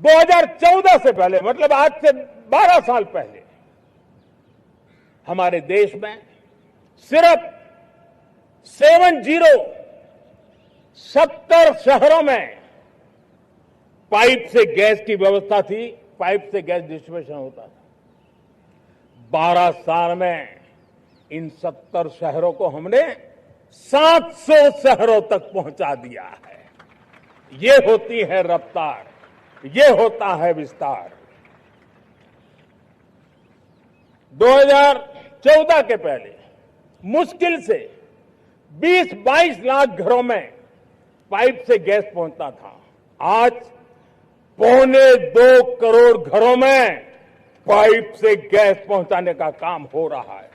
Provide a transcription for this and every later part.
2014 से पहले, मतलब आज से 12 साल पहले, हमारे देश में सिर्फ 70 शहरों में पाइप से गैस की व्यवस्था थी, पाइप से गैस डिस्ट्रीब्यूशन होता था। 12 साल में इन 70 शहरों को हमने 700 शहरों तक पहुंचा दिया है। ये होती है रफ्तार, ये होता है विस्तार। 2014 के पहले मुश्किल से 20-22 लाख घरों में पाइप से गैस पहुंचता था। आज 1.25 करोड़ घरों में पाइप से गैस पहुंचाने का काम हो रहा है।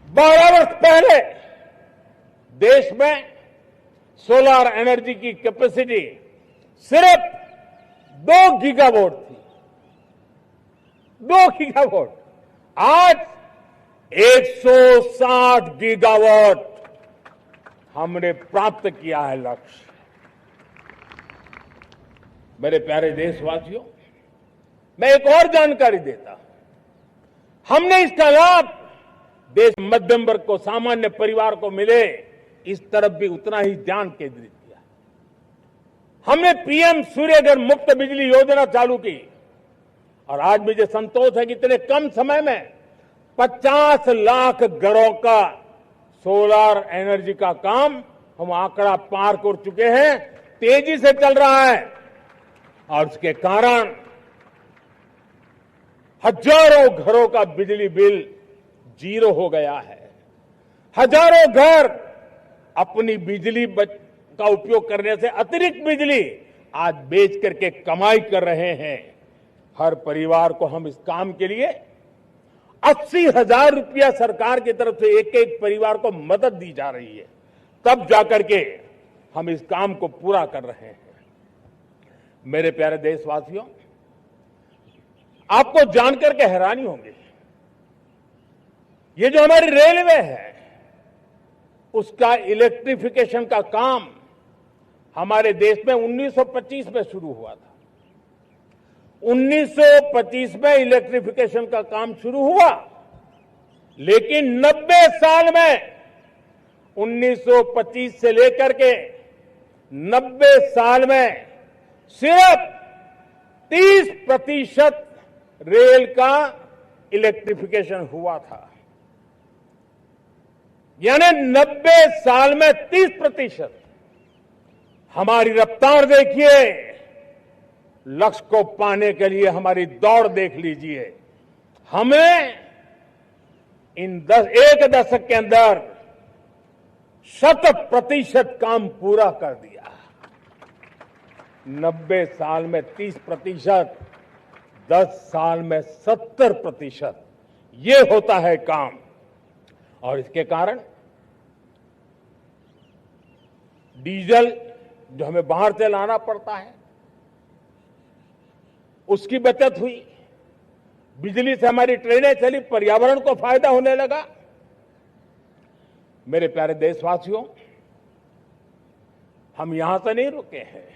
12 वर्ष पहले देश में सोलर एनर्जी की कैपेसिटी सिर्फ 2 गीगावाट थी। 2 गीगावाट, आज 160 गीगावाट हमने प्राप्त किया है लक्ष्य। मेरे प्यारे देशवासियों, मैं एक और जानकारी देता हूं। हमने इसका लाभ देश मध्यम वर्ग को, सामान्य परिवार को मिले, इस तरफ भी उतना ही ध्यान केंद्रित किया। हमने पीएम सूर्यघर मुफ्त बिजली योजना चालू की और आज मुझे संतोष है कि इतने कम समय में 50 लाख घरों का सोलर एनर्जी का काम हम आंकड़ा पार कर चुके हैं। तेजी से चल रहा है और उसके कारण हजारों घरों का बिजली बिल 0 हो गया है। हजारों घर अपनी बिजली का उपयोग करने से अतिरिक्त बिजली आज बेच करके कमाई कर रहे हैं। हर परिवार को हम इस काम के लिए 80,000 रुपया सरकार की तरफ से एक एक परिवार को मदद दी जा रही है, तब जाकर के हम इस काम को पूरा कर रहे हैं। मेरे प्यारे देशवासियों, आपको जानकर के हैरानी होगी, ये जो हमारी रेलवे है उसका इलेक्ट्रिफिकेशन का काम हमारे देश में 1925 में शुरू हुआ था। 1925 में इलेक्ट्रिफिकेशन का काम शुरू हुआ, लेकिन 90 साल में 1925 से लेकर के 90 साल में सिर्फ 30% रेल का इलेक्ट्रिफिकेशन हुआ था। यानी 90 साल में 30%। हमारी रफ्तार देखिए, लक्ष्य को पाने के लिए हमारी दौड़ देख लीजिए। हमें एक दशक के अंदर 100% काम पूरा कर दिया। 90 साल में 30%, 10 साल में 70%, ये होता है काम। और इसके कारण डीजल जो हमें बाहर से लाना पड़ता है उसकी बचत हुई, बिजली से हमारी ट्रेनें चली, पर्यावरण को फायदा होने लगा। मेरे प्यारे देशवासियों, हम यहां से नहीं रुके हैं,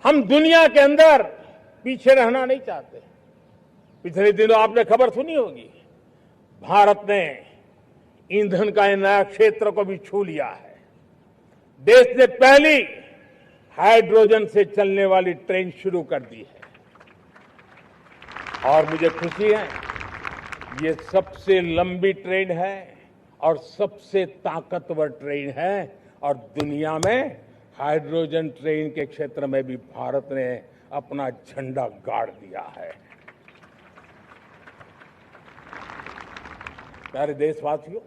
हम दुनिया के अंदर पीछे रहना नहीं चाहते। पिछले दिनों आपने खबर सुनी होगी, भारत ने ईंधन का नया क्षेत्र को भी छू लिया है। देश ने पहली हाइड्रोजन से चलने वाली ट्रेन शुरू कर दी है और मुझे खुशी है, ये सबसे लंबी ट्रेन है और सबसे ताकतवर ट्रेन है और दुनिया में हाइड्रोजन ट्रेन के क्षेत्र में भी भारत ने अपना झंडा गाड़ दिया है। प्यारे देशवासियों,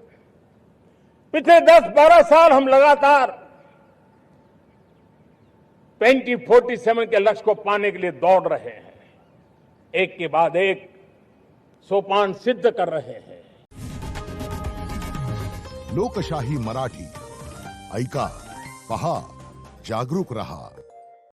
पिछले 10-12 साल हम लगातार 2047 के लक्ष्य को पाने के लिए दौड़ रहे हैं, एक के बाद एक सोपान सिद्ध कर रहे हैं। लोकशाही मराठी ऐका, पहा, जागरूक रहा।